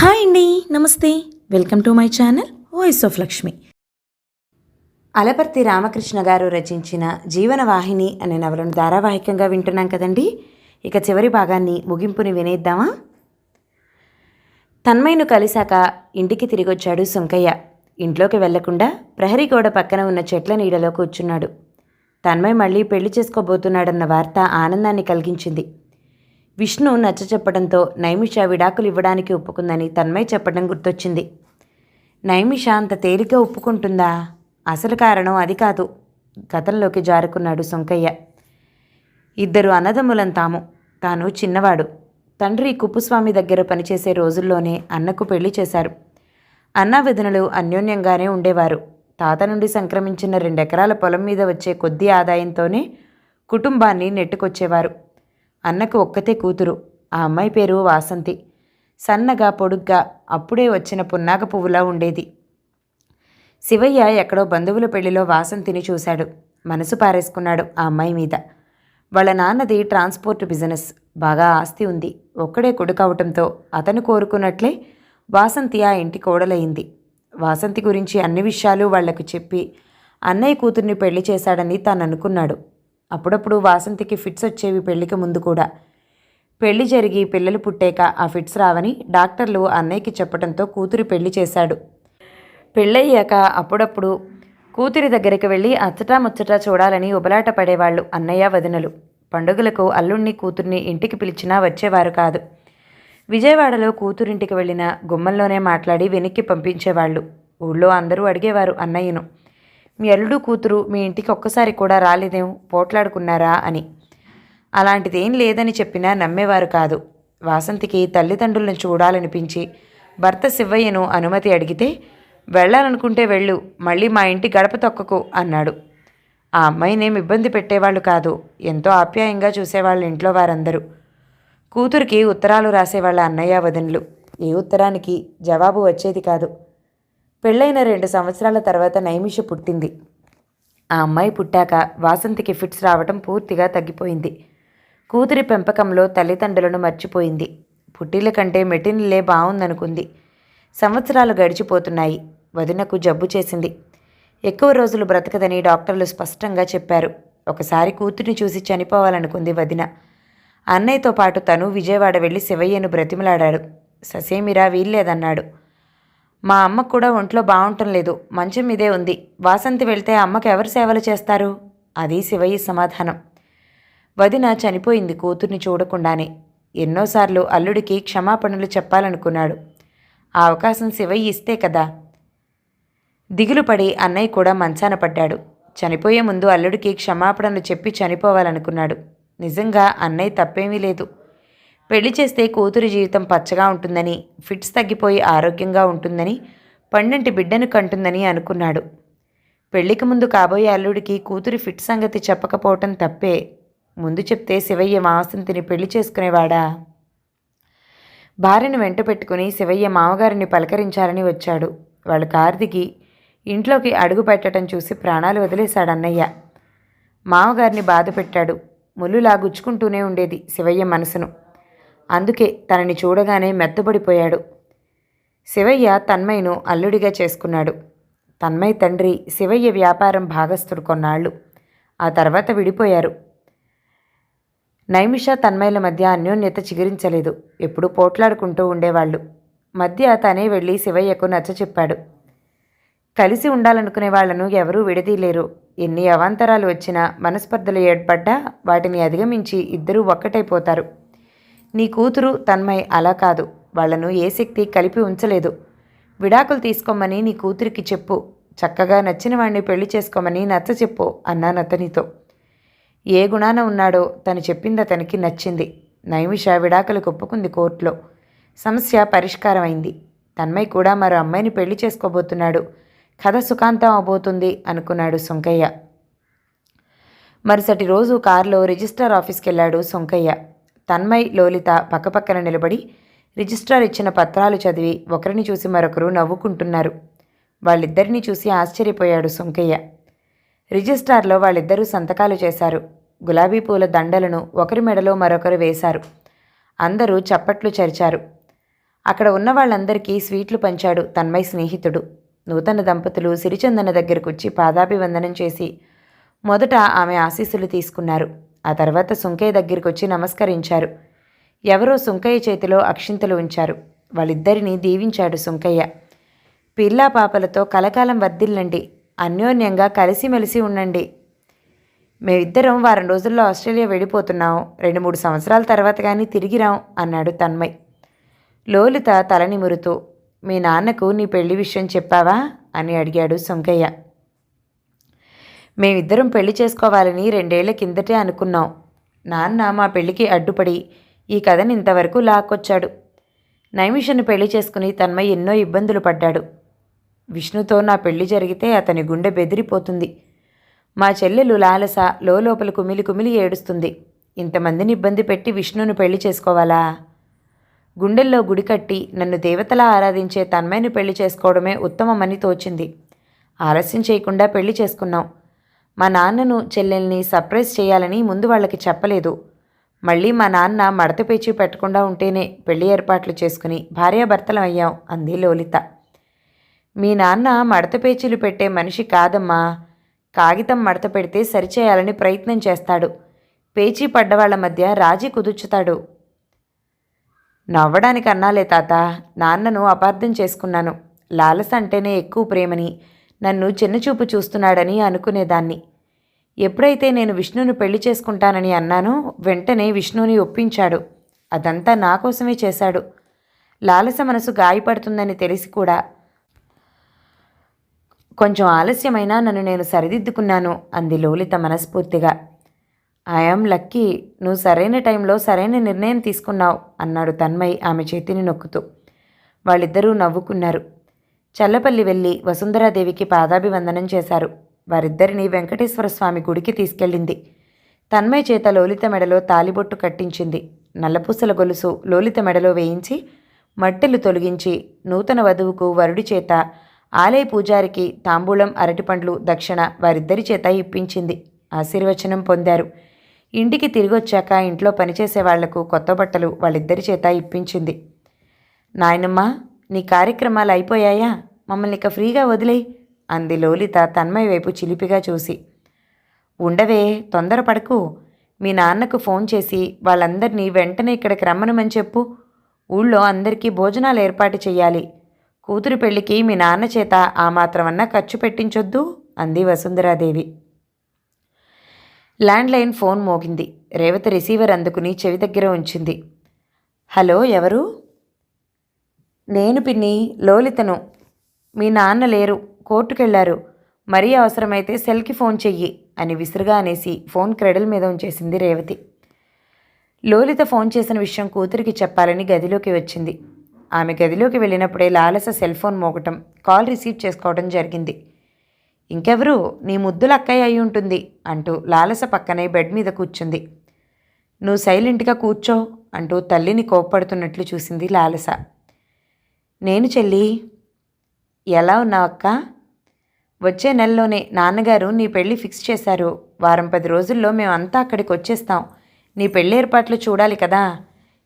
Hi అండి, నమస్తే. Welcome to my channel voice of Lakshmi. Alaparthi Ramakrishna గారు రచించిన జీవనవాహిని అనే నవలను ధారావాహికంగా వింటున్నాం కదండి. ఇక చివరి భాగాన్ని ముగింపుని వినేద్దామా? తన్మయ్యను కలిశాక ఇంటికి తిరిగొచ్చాడు సుంకయ్య. ఇంట్లోకి వెళ్లకుండా ప్రహరీ గోడ పక్కన ఉన్న చెట్ల నీడలో కూర్చున్నాడు. తన్మయ్ మళ్ళీ పెళ్లి చేసుకోబోతున్నాడన్న వార్త ఆనందాన్ని కలిగించింది. విష్ణు నచ్చచెప్పడంతో నైమిష విడాకులు ఇవ్వడానికి ఒప్పుకుందని తన్మయ్ చెప్పడం గుర్తొచ్చింది. నైమిష అంత తేలిగ్గా ఒప్పుకుంటుందా? అసలు కారణం అది కాదు. గతంలోకి జారుకున్నాడు సుంకయ్య. ఇద్దరు అన్నదమ్ములం తాము. తాను చిన్నవాడు. తండ్రి కుప్పుస్వామి దగ్గర పనిచేసే రోజుల్లోనే అన్నకు పెళ్లి చేశారు. అన్నావదినలు అన్యోన్యంగానే ఉండేవారు. తాత నుండి సంక్రమించిన 2 ఎకరాల పొలం మీద వచ్చే కొద్ది ఆదాయంతోనే కుటుంబాన్ని నెట్టుకొచ్చేవారు. అన్నకు ఒక్కతే కూతురు. ఆ అమ్మాయి పేరు వాసంతి. సన్నగా పొడుగ్గా అప్పుడే వచ్చిన పున్నాగ పువ్వులా ఉండేది. శివయ్య ఎక్కడో బంధువుల పెళ్లిలో వాసంతిని చూశాడు. మనసు పారేసుకున్నాడు ఆ అమ్మాయి మీద. వాళ్ళ నాన్నది ట్రాన్స్పోర్ట్ బిజినెస్. బాగా ఆస్తి ఉంది. ఒక్కడే కొడుకవటంతో అతను కోరుకున్నట్లే వాసంతి ఆ ఇంటి కోడలయింది. వాసంతి గురించి అన్ని విషయాలు వాళ్లకు చెప్పి అన్నయ్య కూతుర్ని పెళ్లి చేశాడని తాను అనుకున్నాడు. అప్పుడప్పుడు వాసంతికి ఫిట్స్ వచ్చేవి పెళ్లికి ముందు కూడా. పెళ్లి జరిగి పిల్లలు పుట్టాక ఆ ఫిట్స్ రావని డాక్టర్లు అన్నయ్యకి చెప్పడంతో కూతురి పెళ్లి చేశాడు. పెళ్ళయ్యాక అప్పుడప్పుడు కూతురి దగ్గరికి వెళ్ళి అచ్చటా ముచ్చటా చూడాలని ఉబలాట పడేవాళ్ళు అన్నయ్య వదినలు. పండుగలకు అల్లుణ్ణి కూతుర్ని ఇంటికి పిలిచినా వచ్చేవారు కాదు. విజయవాడలో కూతురింటికి వెళ్ళిన గుమ్మంలోనే మాట్లాడి వెనక్కి పంపించేవాళ్ళు. ఊళ్ళో అందరూ అడిగేవారు అన్నయ్యను, మీ అల్లుడు కూతురు మీ ఇంటికి ఒక్కసారి కూడా రాలేదేం, పోట్లాడుకున్నారా అని. అలాంటిదేం లేదని చెప్పినా నమ్మేవారు కాదు. వాసంతికి తల్లిదండ్రులను చూడాలనిపించి భర్త శివయ్యను అనుమతి అడిగితే, వెళ్ళాలనుకుంటే వెళ్ళు, మళ్ళీ మా ఇంటి గడప తొక్కకు అన్నాడు. ఆ అమ్మాయినేం ఇబ్బంది పెట్టేవాళ్ళు కాదు. ఎంతో ఆప్యాయంగా చూసేవాళ్ళు ఇంట్లో వారందరూ. కూతురికి ఉత్తరాలు రాసేవాళ్ళ అన్నయ్య వదినలు. ఏ ఉత్తరానికి జవాబు వచ్చేది కాదు. పెళ్ళైన 2 సంవత్సరాల తర్వాత నైమిష పుట్టింది. ఆ అమ్మాయి పుట్టాక వాసంతికి ఫిట్స్ రావటం పూర్తిగా తగ్గిపోయింది. కూతురి పెంపకంలో తల్లిదండ్రులను మర్చిపోయింది. పుట్టిల కంటే మెట్టినిల్లే బాగుందనుకుంది. సంవత్సరాలు గడిచిపోతున్నాయి. వదినకు జబ్బు చేసింది. ఎక్కువ రోజులు బ్రతకదని డాక్టర్లు స్పష్టంగా చెప్పారు. ఒకసారి కూతురిని చూసి చనిపోవాలనుకుంది వదిన. అన్నయ్యతో పాటు తను విజయవాడ వెళ్ళి శివయ్యను బ్రతిమలాడాడు. ససేమిరా వీల్లేదన్నాడు. మా అమ్మకు కూడా ఒంట్లో బాగుంటం లేదు, మంచం మీదే ఉంది. వాసంతి వెళ్తే అమ్మకు ఎవరు సేవలు చేస్తారు? అది శివయ్య సమాధానం. వదిన చనిపోయింది కూతుర్ని చూడకుండానే. ఎన్నోసార్లు అల్లుడికి క్షమాపణలు చెప్పాలనుకున్నాడు. ఆ అవకాశం శివయ్య ఇస్తే కదా. దిగులుపడి అన్నయ్య కూడా మంచాన పడ్డాడు. చనిపోయే ముందు అల్లుడికి క్షమాపణలు చెప్పి చనిపోవాలనుకున్నాడు. నిజంగా అన్నయ్య తప్పేమీ లేదు. పెళ్లి చేస్తే కూతురి జీవితం పచ్చగా ఉంటుందని, ఫిట్స్ తగ్గిపోయి ఆరోగ్యంగా ఉంటుందని, పండంటి బిడ్డను కంటుందని అనుకున్నాడు. పెళ్లికి ముందు కాబోయే అల్లుడికి కూతురి ఫిట్ సంగతి చెప్పకపోవటం తప్పే. ముందు చెప్తే శివయ్య వాసంతిని పెళ్లి చేసుకునేవాడా? భార్యను వెంట పెట్టుకుని శివయ్య మామగారిని పలకరించాలని వచ్చాడు. వాళ్ళు కారు దిగి ఇంట్లోకి అడుగు పెట్టడం చూసి ప్రాణాలు వదిలేశాడు అన్నయ్య. మామగారిని బాధ పెట్టాడు. ముల్లులా గుచ్చుకుంటూనే ఉండేది శివయ్య మనసును. అందుకే తనని చూడగానే మెత్తబడిపోయాడు. శివయ్య తన్మయ్యను అల్లుడిగా చేసుకున్నాడు. తన్మయ్ తండ్రి శివయ్య వ్యాపారం భాగస్థుడు కొన్నాళ్ళు. ఆ తర్వాత విడిపోయారు. నైమిష తన్మయ్యల మధ్య అన్యోన్యత చిగురించలేదు. ఎప్పుడూ పోట్లాడుకుంటూ ఉండేవాళ్ళు. మధ్య తనే వెళ్ళి శివయ్యకు నచ్చచెప్పాడు. కలిసి ఉండాలనుకునే వాళ్లను ఎవరూ విడదీయలేరు. ఎన్ని అవాంతరాలు వచ్చినా, మనస్పర్ధలు ఏర్పడ్డా వాటిని అధిగమించి ఇద్దరూ ఒక్కటైపోతారు. నీ కూతురు తన్మయ్ అలా కాదు. వాళ్లను ఏ శక్తి కలిపి ఉంచలేదు. విడాకులు తీసుకోమని నీ కూతురికి చెప్పు. చక్కగా నచ్చిన వాడిని పెళ్లి చేసుకోమని నచ్చచెప్పు అన్నానతనితో. ఏ గుణాన ఉన్నాడో తను చెప్పింది అతనికి నచ్చింది. నైమిష విడాకులకు ఒప్పుకుంది కోర్టులో. సమస్య పరిష్కారమైంది. తన్మయ్ కూడా మరో అమ్మాయిని పెళ్లి చేసుకోబోతున్నాడు. కథ సుఖాంతం అవబోతుంది అనుకున్నాడు సుంకయ్య. మరుసటి రోజు కారులో రిజిస్ట్రార్ ఆఫీస్కి వెళ్ళాడు సుంకయ్య. తన్మయ్, లోలిత పక్కపక్కన నిలబడి రిజిస్ట్రార్ ఇచ్చిన పత్రాలు చదివి ఒకరిని చూసి మరొకరు నవ్వుకుంటున్నారు. వాళ్ళిద్దరినీ చూసి ఆశ్చర్యపోయాడు సుంకయ్య. రిజిస్ట్రార్లో వాళ్ళిద్దరూ సంతకాలు చేశారు. గులాబీ పూల దండలను ఒకరి మెడలో మరొకరు వేశారు. అందరూ చప్పట్లు చరిచారు. అక్కడ ఉన్న వాళ్ళందరికీ స్వీట్లు పంచాడు తన్మయ్ స్నేహితుడు. నూతన దంపతులు సిరిచందన దగ్గరకొచ్చి పాదాభివందనం చేసి మొదట ఆమె ఆశీస్సులు తీసుకున్నారు. ఆ తర్వాత సుంకయ్య దగ్గరికొచ్చి నమస్కరించారు. ఎవరో సుంకయ్య చేతిలో అక్షింతలు ఉంచారు. వాళ్ళిద్దరినీ దీవించాడు సుంకయ్య. పిల్లా పాపలతో కలకాలం వర్ధిల్లండి, అన్యోన్యంగా కలిసిమెలిసి ఉండండి. మేమిద్దరం వారం రోజుల్లో ఆస్ట్రేలియా వెళ్ళిపోతున్నాం. 2-3 సంవత్సరాల తర్వాత కానీ తిరిగి రాం అన్నాడు తన్మయ్. లోలిత తల నిమురుతూ, మీ నాన్నకు నీ పెళ్లి విషయం చెప్పావా అని అడిగాడు సుంకయ్య. మేమిద్దరం పెళ్లి చేసుకోవాలని 2 ఏళ్ల కిందటే అనుకున్నాం. నాన్న మా పెళ్లికి అడ్డుపడి ఈ కథని ఇంతవరకు లాక్కొచ్చాడు. నైమిషను పెళ్లి చేసుకుని తన్మయ్ ఎన్నో ఇబ్బందులు పడ్డాడు. విష్ణుతో నా పెళ్లి జరిగితే అతని గుండె బెదిరిపోతుంది. మా చెల్లెలు లాలస లోపల కుమిలి కుమిలి ఏడుస్తుంది. ఇంతమందిని ఇబ్బంది పెట్టి విష్ణును పెళ్లి చేసుకోవాలా? గుండెల్లో గుడి కట్టి నన్ను దేవతలా ఆరాధించే తన్మయ్యను పెళ్లి చేసుకోవడమే ఉత్తమమని తోచింది. ఆలస్యం చేయకుండా పెళ్లి చేసుకున్నాం. మా నాన్నను చెల్లెల్ని సర్ప్రైజ్ చేయాలని ముందు వాళ్ళకి చెప్పలేదు. మళ్ళీ మా నాన్న మడత పేచి పెట్టకుండా ఉంటేనే పెళ్లి ఏర్పాట్లు చేసుకుని భార్యాభర్తలం అయ్యాం అంది లోలిత. మీ నాన్న మడత పేచీలు పెట్టే మనిషి కాదమ్మా. కాగితం మడత పెడితే సరిచేయాలని ప్రయత్నం చేస్తాడు. పేచీ పడ్డవాళ్ల మధ్య రాజీ కుదుర్చుతాడు. నవ్వడానికి అన్నాలే తాత, నాన్నను అపార్థం చేసుకున్నాను. లాలస అంటేనే ఎక్కువ ప్రేమని, నన్ను చిన్నచూపు చూస్తున్నాడని అనుకునేదాన్ని. ఎప్పుడైతే నేను విష్ణును పెళ్లి చేసుకుంటానని అన్నానో వెంటనే విష్ణుని ఒప్పించాడు. అదంతా నా కోసమే చేశాడు. లాలస మనసు గాయపడుతుందని తెలిసి కూడా కొంచెం ఆలస్యమైనా నన్ను నేను సరిదిద్దుకున్నాను అంది లోలిత మనస్ఫూర్తిగా. ఐఆమ్ లక్కీ, నువ్వు సరైన టైంలో సరైన నిర్ణయం తీసుకున్నావు అన్నాడు తన్మయ్ ఆమె చేతిని నొక్కుతూ. వాళ్ళిద్దరూ నవ్వుకున్నారు. చల్లపల్లి వెళ్ళి వసుంధరాదేవికి పాదాభివందనం చేశారు. వారిద్దరిని వెంకటేశ్వర స్వామి గుడికి తీసుకెళ్ళింది. తన్మయ్ చేత లోలిత మెడలో తాలిబొట్టు కట్టించింది. నల్లపూసల గొలుసు లోలిత మెడలో వేయించి మట్టెలు తొలగించి నూతన వధువుకు వరుడి చేత ఆలయ పూజారికి తాంబూలం అరటిపండ్లు దక్షిణ వారిద్దరి చేత ఇప్పించింది. ఆశీర్వచనం పొందారు. ఇంటికి తిరిగొచ్చాక ఇంట్లో పనిచేసే వాళ్లకు కొత్త బట్టలు వాళ్ళిద్దరి చేత ఇప్పించింది. నాయనమ్మ, నీ కార్యక్రమాలు అయిపోయాయా? మమ్మల్ని ఇక ఫ్రీగా వదిలేయి అంది లోలిత తన్మయ్ వైపు చిలిపిగా చూసి. ఉండవే, తొందరపడకు. మీ నాన్నకు ఫోన్ చేసి వాళ్ళందరినీ వెంటనే ఇక్కడికి రమ్మనమని చెప్పు. ఊళ్ళో అందరికీ భోజనాలు ఏర్పాటు చెయ్యాలి. కూతురు పెళ్లికి మీ నాన్న చేత ఆ మాత్రమన్నా ఖర్చు పెట్టించొద్దు అంది వసుంధరాదేవి. ల్యాండ్లైన్ ఫోన్ మోగింది. రేవతి రిసీవర్ అందుకుని చెవి దగ్గర ఉంచింది. హలో, ఎవరు? నేను పిన్ని, లోలితను. మీ నాన్న లేరు, కోర్టుకెళ్లారు. మరీ అవసరమైతే సెల్కి ఫోన్ చెయ్యి అని విసురుగా అనేసి ఫోన్ క్రెడల్ మీద ఉంచేసింది రేవతి. లోలిత ఫోన్ చేసిన విషయం కూతురికి చెప్పాలని గదిలోకి వచ్చింది. ఆమె గదిలోకి వెళ్ళినప్పుడే Lalasa cell phone మోగటం, call receive చేసుకోవడం జరిగింది. ఇంకెవరు? నీ ముద్దుల అక్కయ్య అయి ఉంటుంది అంటూ లాలస పక్కనే బెడ్ మీద కూర్చుంది. నువ్వు సైలెంట్గా కూర్చో అంటూ తల్లిని కోప్పడుతున్నట్లు చూసింది లాలస. నేను చెల్లి. ఎలా ఉన్నావు అక్క? వచ్చే నెలలోనే నాన్నగారు నీ పెళ్ళి ఫిక్స్ చేశారు. 10 రోజుల్లో మేమంతా అక్కడికి వచ్చేస్తాం. నీ పెళ్ళి ఏర్పాట్లు చూడాలి కదా.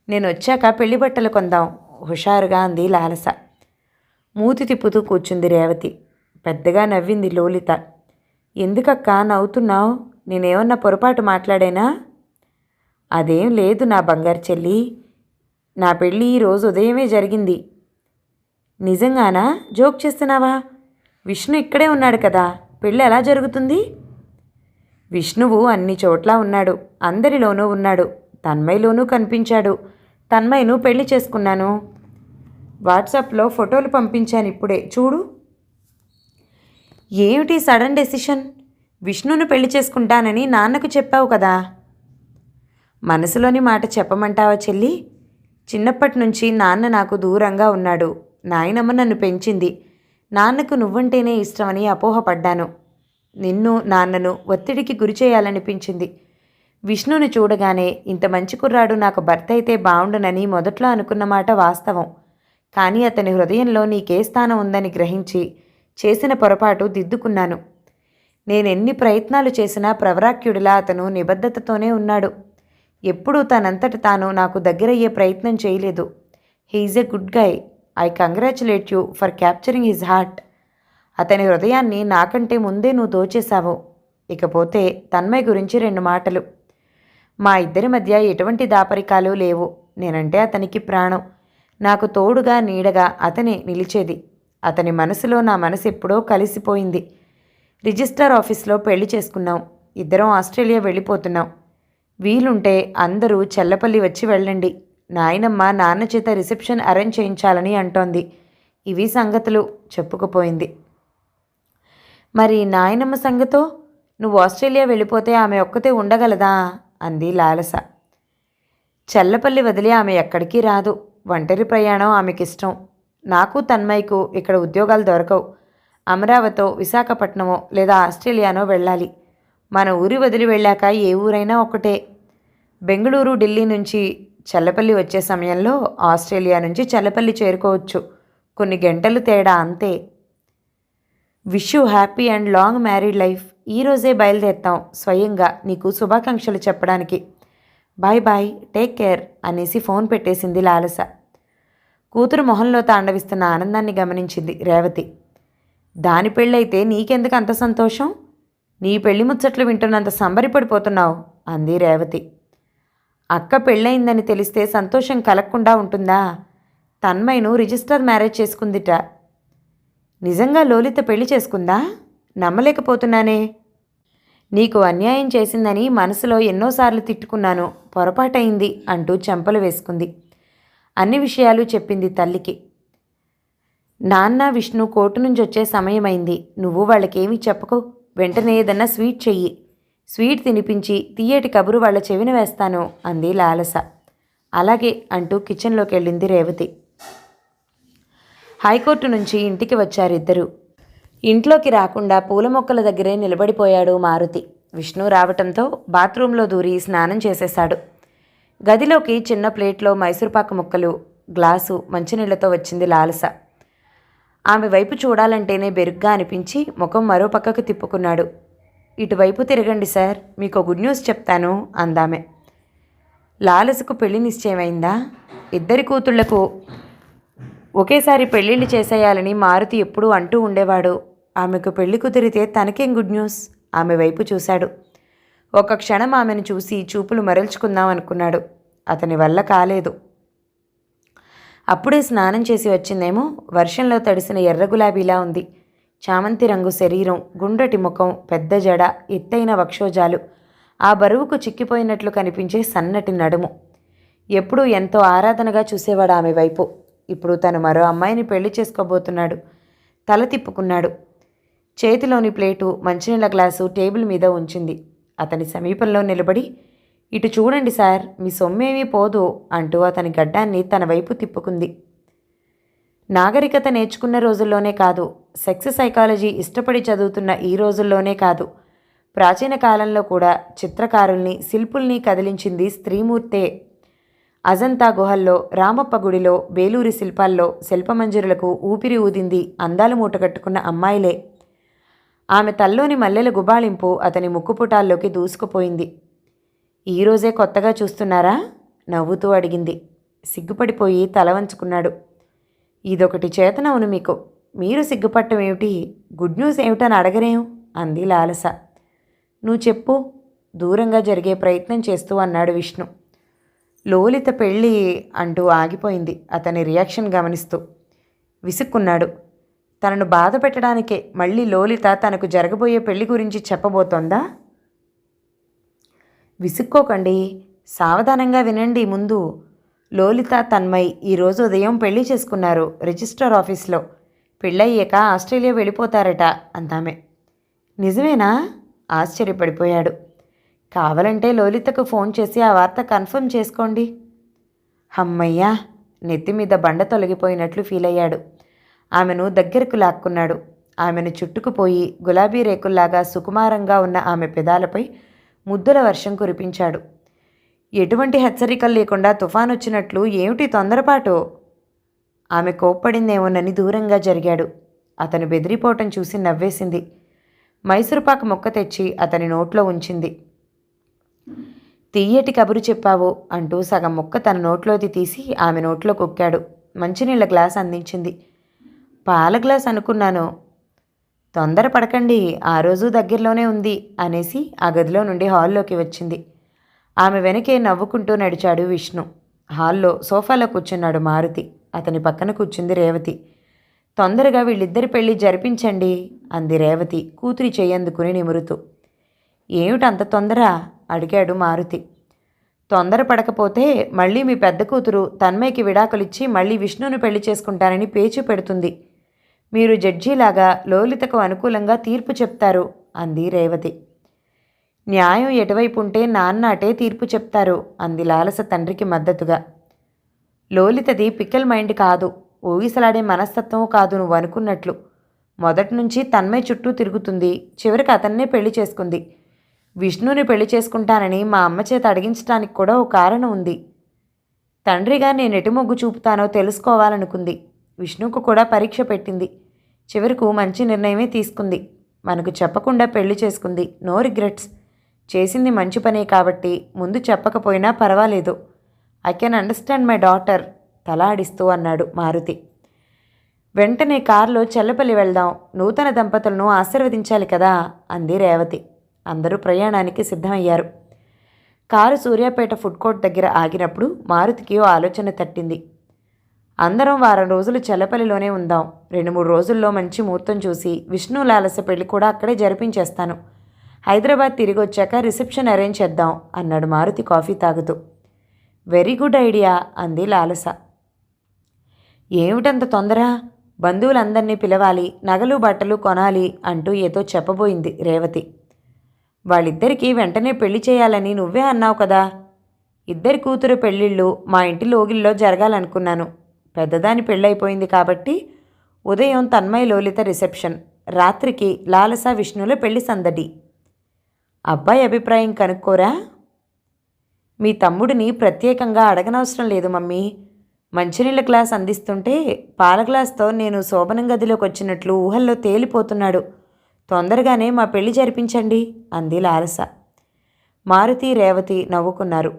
నేను వచ్చాక పెళ్లి బట్టలు కొందాం హుషారుగా అంది లాలస. మూతి తిప్పుతూ కూర్చుంది రేవతి. పెద్దగా నవ్వింది లోలిత. ఎందుకక్క నవ్వుతున్నావు? నేనేమన్నా పొరపాటు మాట్లాడేనా? అదేం లేదు నా బంగారు చెల్లి. నా పెళ్ళి ఈరోజు ఉదయమే జరిగింది. నిజంగానా? జోక్ చేస్తున్నావా? విష్ణు ఇక్కడే ఉన్నాడు కదా, పెళ్ళి ఎలా జరుగుతుంది? విష్ణువు అన్ని చోట్ల ఉన్నాడు, అందరిలోనూ ఉన్నాడు. తన్మయ్లోనూ కనిపించాడు. తన్మయ్ను పెళ్లి చేసుకున్నాను. వాట్సాప్లో ఫోటోలు పంపించాను ఇప్పుడే, చూడు. ఏమిటి సడన్ డెసిషన్? విష్ణును పెళ్లి చేసుకుంటానని నాన్నకు చెప్పావు కదా. మనసులోని మాట చెప్పమంటావా చెల్లి? చిన్నప్పటి నుంచి నాన్న నాకు దూరంగా ఉన్నాడు. నాయనమ్మ నన్ను పెంచింది. నాన్నకు నువ్వంటేనే ఇష్టమని అపోహపడ్డాను. నిన్ను నాన్నను ఒత్తిడికి గురి చేయాలనిపించింది. విష్ణుని చూడగానే ఇంత మంచి కుర్రాడు నాకు భర్త అయితే బావుండునని మొదట్లో అనుకున్న మాట వాస్తవం. కానీ అతని హృదయంలో నీకే స్థానం ఉందని గ్రహించి చేసిన పొరపాటు దిద్దుకున్నాను. నేనెన్ని ప్రయత్నాలు చేసినా ప్రవరాక్యుడిలా అతను నిబద్ధతతోనే ఉన్నాడు. ఎప్పుడూ తనంతట తాను నాకు దగ్గరయ్యే ప్రయత్నం చేయలేదు. He's a good guy. I congratulate you for capturing his heart. అతని హృదయాన్ని నాకంటే ముందే నువ్వు దోచేశావు. ఇకపోతే తన్మయ్ గురించి 2 మాటలు. మా ఇద్దరి మధ్య ఎటువంటి దాపరికాలు లేవు. నేనంటే అతనికి ప్రాణం. నాకు తోడుగా నీడగా అతనే నిలిచేది. అతని మనసులో నా మనసు ఎప్పుడో కలిసిపోయింది. రిజిస్టర్ ఆఫీస్లో పెళ్లి చేసుకున్నాం. ఇద్దరం ఆస్ట్రేలియా వెళ్ళిపోతున్నాం. వీలుంటే అందరూ చెల్లపల్లి వచ్చి వెళ్ళండి. నాయనమ్మ నాన్న చేత రిసెప్షన్ అరేంజ్ చేయించాలని అంటోంది. ఇవి సంగతులు చెప్పుకుపోయింది. మరి నాయనమ్మ సంగతో? నువ్వు ఆస్ట్రేలియా వెళ్ళిపోతే ఆమె ఒక్కతే ఉండగలదా అంది లాలస. చెల్లపల్లి వదిలి ఆమె ఎక్కడికి రాదు. ఒంటరి ప్రయాణం ఆమెకిష్టం. నాకు తన్మయ్యకు ఇక్కడ ఉద్యోగాలు దొరకవు. అమరావతో విశాఖపట్నమో లేదా ఆస్ట్రేలియానో వెళ్ళాలి. మన ఊరి వదిలి వెళ్ళాక ఏ ఊరైనా ఒకటే. బెంగళూరు ఢిల్లీ నుంచి చెల్లపల్లి వచ్చే సమయంలో ఆస్ట్రేలియా నుంచి చెల్లపల్లి చేరుకోవచ్చు. కొన్ని గంటలు తేడా అంతే. Wish you happy and long married life. ఈరోజే బయలుదేరుతాం స్వయంగా నీకు శుభాకాంక్షలు చెప్పడానికి. బాయ్ బాయ్, టేక్ కేర్ అనేసి ఫోన్ పెట్టేసింది లాలస. కూతురు మొహంలో తాండవిస్తున్న ఆనందాన్ని గమనించింది రేవతి. దాని పెళ్ళైతే నీకెందుకు అంత సంతోషం? నీ పెళ్లి ముచ్చట్లు వింటున్నంత సంబరపడిపోతున్నావు అంది రేవతి. అక్క పెళ్ళయిందని తెలిస్తే సంతోషం కలగకుండా ఉంటుందా? తన్మయ్యను రిజిస్టర్ మ్యారేజ్ చేసుకుందిట. నిజంగా లోలిత పెళ్లి చేసుకుందా? నమ్మలేకపోతున్నానే. నీకు అన్యాయం చేసిందని మనసులో ఎన్నోసార్లు తిట్టుకున్నాను, పొరపాటయింది అంటూ చెంపలు వేసుకుంది. అన్ని విషయాలు చెప్పింది తల్లికి. నాన్న విష్ణు కోర్టు నుంచి వచ్చే సమయమైంది. నువ్వు వాళ్ళకేమీ చెప్పకు. వెంటనే ఏదన్నా స్వీట్ చెయ్యి. స్వీట్ తినిపించి తీయటి కబురు వాళ్ళ చెవిన వేస్తాను అంది లాలస. అలాగే అంటూ కిచెన్లోకి వెళ్ళింది రేవతి. హైకోర్టు నుంచి ఇంటికి వచ్చారిద్దరూ. ఇంట్లోకి రాకుండా పూల మొక్కల దగ్గరే నిలబడిపోయాడు మారుతి. విష్ణు రావటంతో బాత్రూంలో దూరి స్నానం చేసేశాడు. గదిలోకి చిన్న ప్లేట్లో మైసూర్పాకు ముక్కలు, గ్లాసు మంచినీళ్లతో వచ్చింది లాలస. ఆమె వైపు చూడాలంటేనే బెరుగ్గా అనిపించి ముఖం మరో పక్కకు తిప్పుకున్నాడు. ఇటువైపు తిరగండి సార్, మీకు గుడ్ న్యూస్ చెప్తాను అందామె. లాలసకు పెళ్లి నిశ్చయమైందా? ఇద్దరి కూతుళ్లకు ఒకేసారి పెళ్లిళ్ళు చేసేయాలని మారుతి ఎప్పుడూ అంటూ ఉండేవాడు. ఆమెకు పెళ్లి కుదిరితే తనకేం గుడ్ న్యూస్? ఆమె వైపు చూశాడు. ఒక క్షణం ఆమెను చూసి చూపులు మరల్చుకుందాం అనుకున్నాడు. అతని వల్ల కాలేదు. అప్పుడే స్నానం చేసి వచ్చిందేమో. వర్షంలో తడిసిన ఎర్ర గులాబీలా ఉంది. చామంతి రంగు శరీరం, గుండ్రటి ముఖం, పెద్ద జడ, ఎత్తైన వక్షోజాలు, ఆ బరువుకు చిక్కిపోయినట్లు కనిపించే సన్నటి నడుము. ఎప్పుడూ ఎంతో ఆరాధనగా చూసేవాడు ఆమె వైపు. ఇప్పుడు తను మరో అమ్మాయిని పెళ్లి చేసుకోబోతున్నాడు. తల తిప్పుకున్నాడు. చేతిలోని ప్లేటు, మంచినీళ్ళ గ్లాసు టేబుల్ మీద ఉంచింది. అతని సమీపంలో నిలబడి, ఇటు చూడండి సార్, మీ సొమ్మేమీ పోదు అంటూ అతని గడ్డాన్ని తన వైపు తిప్పుకుంది. నాగరికత నేర్చుకున్న రోజుల్లోనే కాదు, సెక్స్ సైకాలజీ ఇష్టపడి చదువుతున్న ఈ రోజుల్లోనే కాదు, ప్రాచీన కాలంలో కూడా చిత్రకారుల్ని, శిల్పుల్ని కదిలించింది స్త్రీమూర్తే. అజంతా గుహల్లో, రామప్ప గుడిలో, బేలూరి శిల్పాల్లో శిల్పమంజరులకు ఊపిరి ఊదింది అందాలు మూటగట్టుకున్న అమ్మాయిలే. ఆమె తల్లోని మల్లెల గుబాళింపు అతని ముక్కుపుటాల్లోకి దూసుకుపోయింది. ఈరోజే కొత్తగా చూస్తున్నారా? నవ్వుతూ అడిగింది. సిగ్గుపడిపోయి తల వంచుకున్నాడు. ఇదొకటి చేతనవును మీకు. మీరు సిగ్గుపట్టం ఏమిటి? గుడ్ న్యూస్ ఏమిటని అడగరేం అంది లాలస. నువ్వు చెప్పు దూరంగా జరిగే ప్రయత్నం చేస్తూ అన్నాడు విష్ణు. లోలిత పెళ్ళి అంటూ ఆగిపోయింది అతని రియాక్షన్ గమనిస్తూ. విసుక్కున్నాడు. తనను బాధ పెట్టడానికే మళ్ళీ లోలిత తనకు జరగబోయే పెళ్లి గురించి చెప్పబోతోందా? విసుక్కోకండి, సావధానంగా వినండి. ముందు లోలిత, తన్మయ్ ఈరోజు ఉదయం పెళ్లి చేసుకున్నారు రిజిస్టర్ ఆఫీస్లో. పెళ్ళయ్యాక ఆస్ట్రేలియా వెళ్ళిపోతారట అందామె. నిజమేనా? ఆశ్చర్యపడిపోయాడు. కావాలంటే లోలితకు ఫోన్ చేసి ఆ వార్త కన్ఫర్మ్ చేసుకోండి. హమ్మయ్యా, నెత్తిమీద బండ తొలగిపోయినట్లు ఫీల్ అయ్యాడు. ఆమెను దగ్గరకు లాక్కున్నాడు. ఆమెను చుట్టుకుపోయి గులాబీ రేకుల్లాగా సుకుమారంగా ఉన్న ఆమె పెదాలపై ముద్దుల వర్షం కురిపించాడు. ఎటువంటి హెచ్చరికలు లేకుండా తుఫాను వచ్చినట్లు ఏమిటి తొందరపాటు? ఆమె కోప్పడిందేమోనని దూరంగా జరిగాడు. అతను బెదిరిపోవటం చూసి నవ్వేసింది. మైసూరుపాకు మొక్క తెచ్చి అతని నోట్లో ఉంచింది. తీయటి కబురు చెప్పావు అంటూ సగం ముక్క తన నోట్లోది తీసి ఆమె నోట్లో కుక్కాడు. మంచినీళ్ళ గ్లాస్ అందించింది. పాల గ్లాస్ అనుకున్నాను. తొందర పడకండి, ఆ రోజు దగ్గరలోనే ఉంది అనేసి ఆ గదిలో నుండి హాల్లోకి వచ్చింది. ఆమె వెనకే నవ్వుకుంటూ నడిచాడు విష్ణు. హాల్లో సోఫాలో కూర్చున్నాడు మారుతి. అతని పక్కన కూర్చుంది రేవతి. తొందరగా వీళ్ళిద్దరి పెళ్లి జరిపించండి అంది రేవతి కూతురి చెయ్యందుకుని నిమురుతూ. ఏమిటంత తొందర అడిగాడు మారుతి. తొందర పడకపోతే మళ్ళీ మీ పెద్ద కూతురు తన్మయ్యకి విడాకులిచ్చి మళ్ళీ విష్ణుని పెళ్లి చేసుకుంటానని పేచీ పెడుతుంది. మీరు జడ్జీలాగా లోలితకు అనుకూలంగా తీర్పు చెప్తారు అంది రేవతి. న్యాయం ఎటువైపు ఉంటే నాన్న అటే తీర్పు చెప్తారు అంది లాలస తండ్రికి మద్దతుగా. లోలితది పిక్కల్ మైండ్ కాదు, ఊగిసలాడే మనస్తత్వం కాదు నువ్వు అనుకున్నట్లు. మొదటి నుంచి తన్మయ్య చుట్టూ తిరుగుతుంది, చివరికి అతన్నే పెళ్లి చేసుకుంది. విష్ణుని పెళ్లి చేసుకుంటానని మా అమ్మ చేత అడిగించడానికి కూడా ఓ కారణం ఉంది. తండ్రిగా నేను ఎటు మొగ్గు చూపుతానో తెలుసుకోవాలనుకుంది. విష్ణుకు కూడా పరీక్ష పెట్టింది. చివరకు మంచి నిర్ణయమే తీసుకుంది. మనకు చెప్పకుండా పెళ్లి చేసుకుంది. No regrets. చేసింది మంచి పనే కాబట్టి ముందు చెప్పకపోయినా పర్వాలేదు. I can understand my daughter తలాడిస్తూ అన్నాడు మారుతి. వెంటనే కారులో చెల్లపల్లి వెళ్దాం, నూతన దంపతులను ఆశీర్వదించాలి కదా అంది రేవతి. అందరూ ప్రయాణానికి సిద్ధమయ్యారు. కారు సూర్యాపేట ఫుడ్ కోర్ట్ దగ్గర ఆగినప్పుడు మారుతికి ఓ ఆలోచన తట్టింది. అందరం వారం రోజులు చెల్లపల్లిలోనే ఉందాం. 2-3 రోజుల్లో మంచి ముహూర్తం చూసి విష్ణు లాలస పెళ్లి కూడా అక్కడే జరిపించేస్తాను. హైదరాబాద్ తిరిగి వచ్చాక రిసెప్షన్ అరేంజ్ చేద్దాం అన్నాడు మారుతి కాఫీ తాగుతూ. వెరీ గుడ్ ఐడియా అంది లాలస. ఏమిటంత తొందర? బంధువులందరినీ పిలవాలి, నగలు బట్టలు కొనాలి అంటూ ఏదో చెప్పబోయింది రేవతి. వాళ్ళిద్దరికీ వెంటనే పెళ్లి చేయాలని నువ్వే అన్నావు కదా. ఇద్దరి కూతురు పెళ్ళిళ్ళు మా ఇంటి లోగిల్లో జరగాలనుకున్నాను. పెద్దదాని పెళ్ళైపోయింది కాబట్టి ఉదయం తన్మయ లోలిత రిసెప్షన్, రాత్రికి లాలస విష్ణుల పెళ్లి సందడి. అబ్బాయి అభిప్రాయం కనుక్కోరా? మీ తమ్ముడిని ప్రత్యేకంగా అడగనవసరం లేదు మమ్మీ. మంచినీళ్ళ గ్లాస్ అందిస్తుంటే పాల గ్లాస్తో నేను శోభనం గదిలోకి వచ్చినట్లు ఊహల్లో తేలిపోతున్నాడు. తొందరగానే మా పెళ్లి జరిపించండి అంది లాలస. మారుతి రేవతి నవ్వుకున్నారు.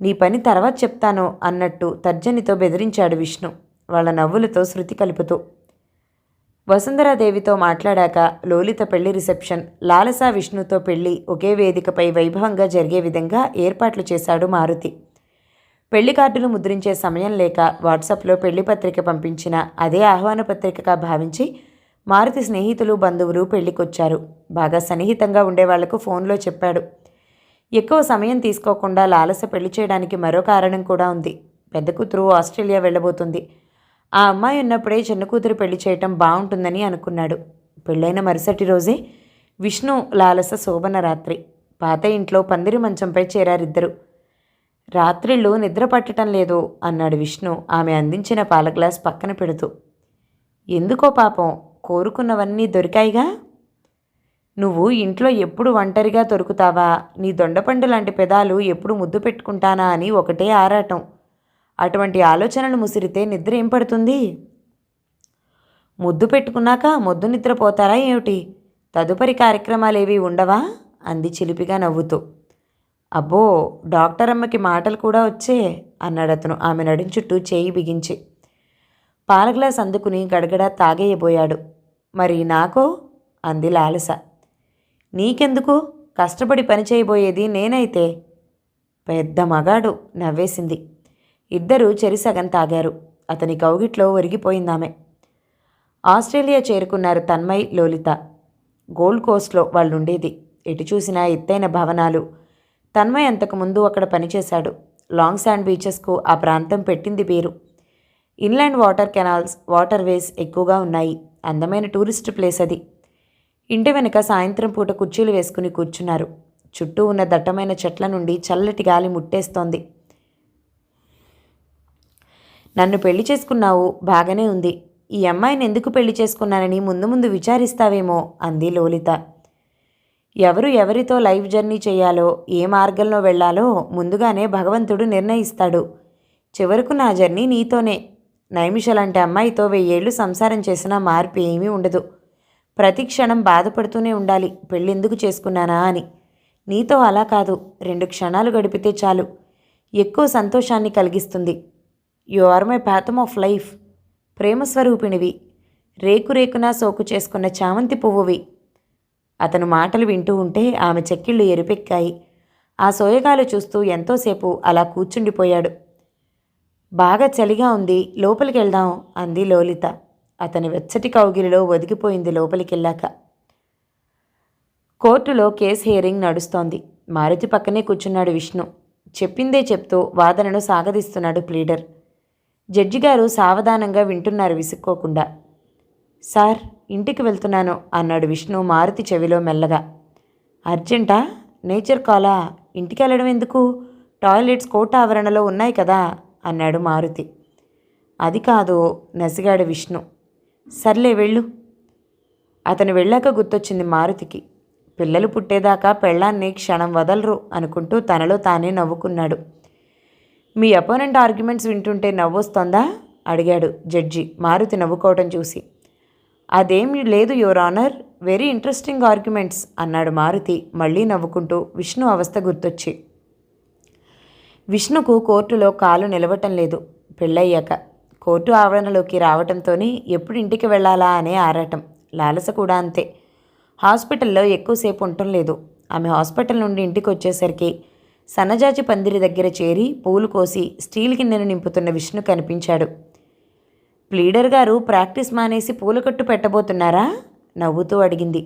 నీ పని తర్వాత చెప్తాను అన్నట్టు తర్జనితో బెదిరించాడు విష్ణు వాళ్ళ నవ్వులతో శృతి కలుపుతూ. వసుంధరాదేవితో మాట్లాడాక లోలిత పెళ్లి రిసెప్షన్, లాలస విష్ణుతో పెళ్లి ఒకే వేదికపై వైభవంగా జరిగే విధంగా ఏర్పాట్లు చేశాడు మారుతి. పెళ్లి కార్డులు ముద్రించే సమయం లేక వాట్సాప్లో పెళ్లి పత్రిక పంపించిన అదే ఆహ్వాన పత్రికగా భావించి మారుతి స్నేహితులు బంధువులు పెళ్లికొచ్చారు. బాగా సన్నిహితంగా ఉండేవాళ్లకు ఫోన్లో చెప్పాడు. ఎక్కువ సమయం తీసుకోకుండా లాలస పెళ్లి చేయడానికి మరో కారణం కూడా ఉంది. పెద్ద కూతురు ఆస్ట్రేలియా వెళ్ళబోతుంది. ఆ అమ్మాయి ఉన్నప్పుడే చిన్న కూతురు పెళ్లి చేయటం బాగుంటుందని అనుకున్నాడు. పెళ్ళైన మరుసటి రోజే విష్ణు లాలస శోభన రాత్రి. పాత ఇంట్లో పందిరి మంచంపై చేరారిద్దరు. రాత్రిళ్ళు నిద్ర పట్టడం లేదు అన్నాడు విష్ణు ఆమె అందించిన పాల గ్లాస్ పక్కన పెడుతూ. ఎందుకో పాపం, కోరుకున్నవన్నీ దొరికాయిగా. నువ్వు ఇంట్లో ఎప్పుడు ఒంటరిగా దొరుకుతావా, నీ దొండపండు లాంటి పెదాలు ఎప్పుడు ముద్దు పెట్టుకుంటానా అని ఒకటే ఆరాటం. అటువంటి ఆలోచనలు ముసిరితే నిద్ర ఏం పడుతుంది? ముద్దు పెట్టుకున్నాక మొద్దు నిద్రపోతారా ఏమిటి? తదుపరి కార్యక్రమాలేవి ఉండవా అంది చిలిపిగా నవ్వుతూ. అబ్బో, డాక్టర్ అమ్మకి మాటలు కూడా వచ్చే అన్నాడతను ఆమె నడుం చుట్టూ చేయి బిగించి. పాల గ్లాస్ అందుకుని గడగడ తాగేయబోయాడు. మరి నాకో అంది లాలస. నీకెందుకు? కష్టపడి పని చేయబోయేది నేనైతే. పెద్ద మగాడు నవ్వేసింది. ఇద్దరూ చెరిసగం తాగారు. అతని కౌగిట్లో ఒరిగిపోయిందామె. ఆస్ట్రేలియా చేరుకున్నారు తన్మయ్, లోలిత. గోల్డ్ కోస్ట్లో వాళ్ళుండేది. ఎటు చూసినా ఎత్తైన భవనాలు. తన్మయ్ అంతకుముందు అక్కడ పనిచేశాడు. లాంగ్ శాండ్ బీచెస్కు ఆ ప్రాంతం పెట్టింది పేరు. Inland water canals, water ways ఎక్కువగా ఉన్నాయి. అందమైన టూరిస్ట్ ప్లేస్ అది. ఇంటి వెనుక సాయంత్రం పూట కుర్చీలు వేసుకుని కూర్చున్నారు. చుట్టూ ఉన్న దట్టమైన చెట్ల నుండి చల్లటి గాలి ముట్టేస్తోంది. నన్ను పెళ్లి చేసుకున్నావు, బాగానే ఉంది. ఈ అమ్మాయిని ఎందుకు పెళ్లి చేసుకున్నానని ముందు ముందు విచారిస్తావేమో అంది లోలిత. ఎవరు ఎవరితో లైఫ్ జర్నీ చేయాలో, ఏ మార్గంలో వెళ్లాలో ముందుగానే భగవంతుడు నిర్ణయిస్తాడు. చివరకు నా జర్నీ నీతోనే. నైమిషలాంటి అమ్మాయితో 1000 ఏళ్ళు సంసారం చేసినా మార్పు ఏమీ ఉండదు. ప్రతి క్షణం బాధపడుతూనే ఉండాలి, పెళ్ళెందుకు చేసుకున్నానా అని. నీతో అలా కాదు. 2 క్షణాలు గడిపితే చాలు, ఎక్కువ సంతోషాన్ని కలిగిస్తుంది. You are my fathom of life. ప్రేమస్వరూపిణివి. రేకురేకున సోకు చేసుకున్న చామంతి పువ్వువి. అతను మాటలు వింటూ ఉంటే ఆమె చెక్కిళ్ళు ఎరుపెక్కాయి. ఆ సోయగాలు చూస్తూ ఎంతోసేపు అలా కూర్చుండిపోయాడు. బాగా చలిగా ఉంది, లోపలికి వెళ్దాం అంది లోలిత. అతని వెచ్చటి కౌగిలిలో ఒదిగిపోయింది లోపలికెళ్ళాక. కోర్టులో కేస్ హియరింగ్ నడుస్తోంది. మారుతి పక్కనే కూర్చున్నాడు విష్ణు. చెప్పిందే చెప్తూ వాదనను సాగదీస్తున్నాడు ప్లీడర్. జడ్జి గారు సావధానంగా వింటున్నారు విసుక్కోకుండా. సార్, ఇంటికి వెళ్తున్నాను అన్నాడు విష్ణు మారుతి చెవిలో మెల్లగా. అర్జెంటా? నేచర్ కాలా? ఇంటికి వెళ్ళడం ఎందుకు? టాయిలెట్స్ కోట ఆవరణలో ఉన్నాయి కదా అన్నాడు మారుతి. అది కాదు నసిగాడు విష్ణు. సర్లే వెళ్ళు. అతను వెళ్ళాక గుర్తొచ్చింది మారుతికి. పిల్లలు పుట్టేదాకా పెళ్ళాన్ని క్షణం వదలరు అనుకుంటూ తనలో తానే నవ్వుకున్నాడు. మీ అపోనెంట్ ఆర్గ్యుమెంట్స్ వింటుంటే నవ్వొస్తోందా అడిగాడు జడ్జి మారుతి నవ్వుకోవటం చూసి. అదేమీ లేదు your honour, very interesting arguments అన్నాడు మారుతి మళ్ళీ నవ్వుకుంటూ విష్ణు అవస్థ గుర్తొచ్చి. విష్ణుకు కోర్టులో కాలు నిలవటం లేదు. పెళ్ళయ్యాక కోర్టు ఆవరణలోకి రావటంతోనే ఎప్పుడు ఇంటికి వెళ్ళాలా అనే ఆరాటం. లాలస కూడా అంతే. హాస్పిటల్లో ఎక్కువసేపు ఉండటం లేదు. ఆమె హాస్పిటల్ నుండి ఇంటికి వచ్చేసరికి సన్నజాజి పందిరి దగ్గర చేరి పూలు కోసి స్టీల్ గిన్నెను నింపుతున్న విష్ణు కనిపించాడు. ప్లీడర్ గారు ప్రాక్టీస్ మానేసి పూలకట్టు పెట్టబోతున్నారా నవ్వుతూ అడిగింది.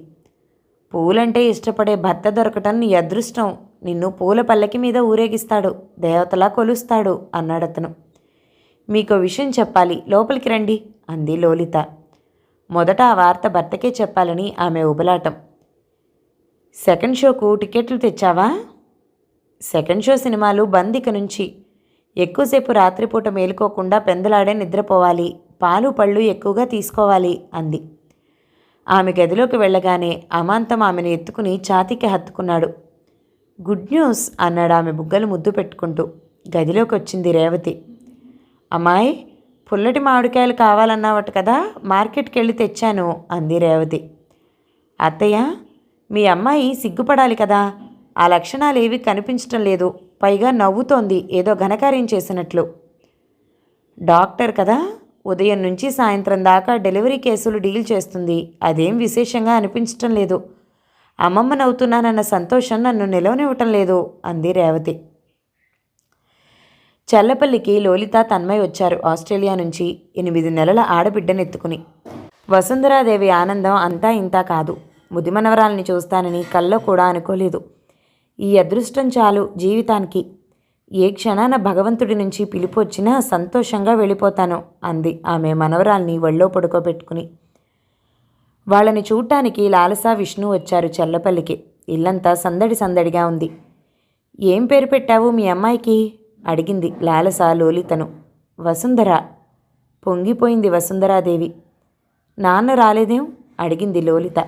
పూలంటే ఇష్టపడే భర్త దొరకటం నీ అదృష్టం. నిన్ను పూల పల్లకి మీద ఊరేగిస్తాడు, దేవతలా కొలుస్తాడు అన్నాడతను. మీకో విషయం చెప్పాలి, లోపలికి రండి అంది లోలిత. మొదట ఆ వార్త భర్తకే చెప్పాలని ఆమె ఉబలాటం. సెకండ్ షోకు టికెట్లు తెచ్చావా? సెకండ్ షో సినిమాలు బంద్ ఇక నుంచి. ఎక్కువసేపు రాత్రిపూట మేలుకోకుండా పెందలాడే నిద్రపోవాలి, పాలు పళ్ళు ఎక్కువగా తీసుకోవాలి అంది. ఆమె గదిలోకి వెళ్ళగానే అమాంతం ఆమెను ఎత్తుకుని ఛాతీకి హత్తుకున్నాడు. గుడ్ న్యూస్ అన్నాడు ఆమె బుగ్గలు ముద్దు పెట్టుకుంటూ. గదిలోకి వచ్చింది రేవతి. అమ్మాయి, పుల్లటి మామిడికాయలు కావాలన్నావట కదా, మార్కెట్కి వెళ్ళి తెచ్చాను అంది రేవతి. అత్తయ్య, మీ అమ్మాయి సిగ్గుపడాలి కదా, ఆ లక్షణాలు ఏవి కనిపించటం లేదు. పైగా నవ్వుతోంది ఏదో ఘనకార్యం చేసినట్లు. డాక్టర్ కదా, ఉదయం నుంచి సాయంత్రం దాకా డెలివరీ కేసులు డీల్ చేస్తుంది. అదేం విశేషంగా అనిపించటం లేదు. అమ్మమ్మ నవ్వుతున్నానన్న సంతోషం నన్ను నిలవనివ్వటం లేదు అంది రేవతి. చల్లపల్లికి లోలిత తన్మయ్ వచ్చారు ఆస్ట్రేలియా నుంచి 8 నెలల ఆడబిడ్డనెత్తుకుని. వసుంధరాదేవి ఆనందం అంతా ఇంతా కాదు. ముదిమనవరాల్ని చూస్తానని కల్లో కూడా అనుకోలేదు. ఈ అదృష్టం చాలు జీవితానికి. ఏ క్షణాన భగవంతుడి నుంచి పిలుపు వచ్చినా సంతోషంగా వెళ్ళిపోతాను అంది ఆమె మనవరాల్ని ఒళ్ళో పడుకోబెట్టుకుని. వాళ్ళని చూడటానికి లాలస విష్ణు వచ్చారు చల్లపల్లికి. ఇల్లంతా సందడి సందడిగా ఉంది. ఏం పేరు పెట్టావు మీ అమ్మాయికి అడిగింది లాలస లోలితను. వసుంధర. పొంగిపోయింది వసుంధరాదేవి. నాన్న రాలేదేం అడిగింది లోలిత.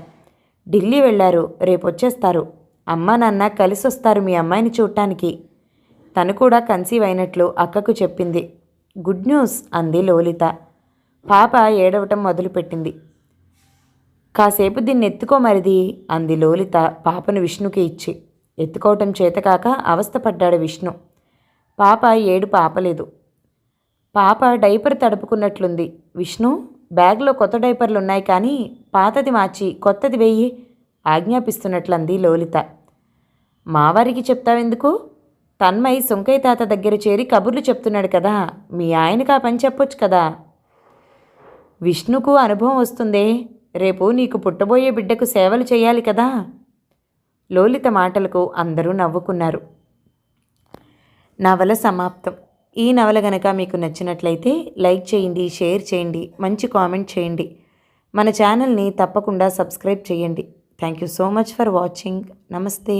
ఢిల్లీ వెళ్ళారు, రేపొచ్చేస్తారు. అమ్మా నాన్న కలిసి వస్తారు మీ అమ్మాయిని చూడటానికి. తను కూడా కన్సీవ్ అయినట్లు అక్కకు చెప్పింది. గుడ్ న్యూస్ అంది లోలిత. పాప ఏడవటం మొదలుపెట్టింది. కాసేపు దీన్ని ఎత్తుకోమరిది అంది లోలిత పాపను విష్ణుకి ఇచ్చి. ఎత్తుకోవటం చేతకాక అవస్థపడ్డాడు విష్ణు. పాప ఏడుపు ఆపలేదు. పాప డైపర్ తడుపుకున్నట్లుంది. విష్ణు, బ్యాగ్లో కొత్త డైపర్లున్నాయి కానీ పాతది మార్చి కొత్తది వెయ్యి ఆజ్ఞాపిస్తున్నట్లంది లోలిత. మావారికి చెప్తావెందుకు? తన్మయ్ సుంకయ్య తాత దగ్గర చేరి కబుర్లు చెప్తున్నాడు కదా, మీ ఆయనకు ఆ పని చెప్పొచ్చు కదా. విష్ణుకు అనుభవం వస్తుందే, రేపు నీకు పుట్టబోయే బిడ్డకు సేవలు చేయాలి కదా. లోలిత మాటలకు అందరూ నవ్వుకున్నారు. నవల సమాప్తం. ఈ నవల గనక మీకు నచ్చినట్లయితే లైక్ చేయండి, షేర్ చేయండి, మంచి కామెంట్ చేయండి. మన ఛానల్ని తప్పకుండా సబ్స్క్రైబ్ చేయండి. Thank you so much for watching. నమస్తే.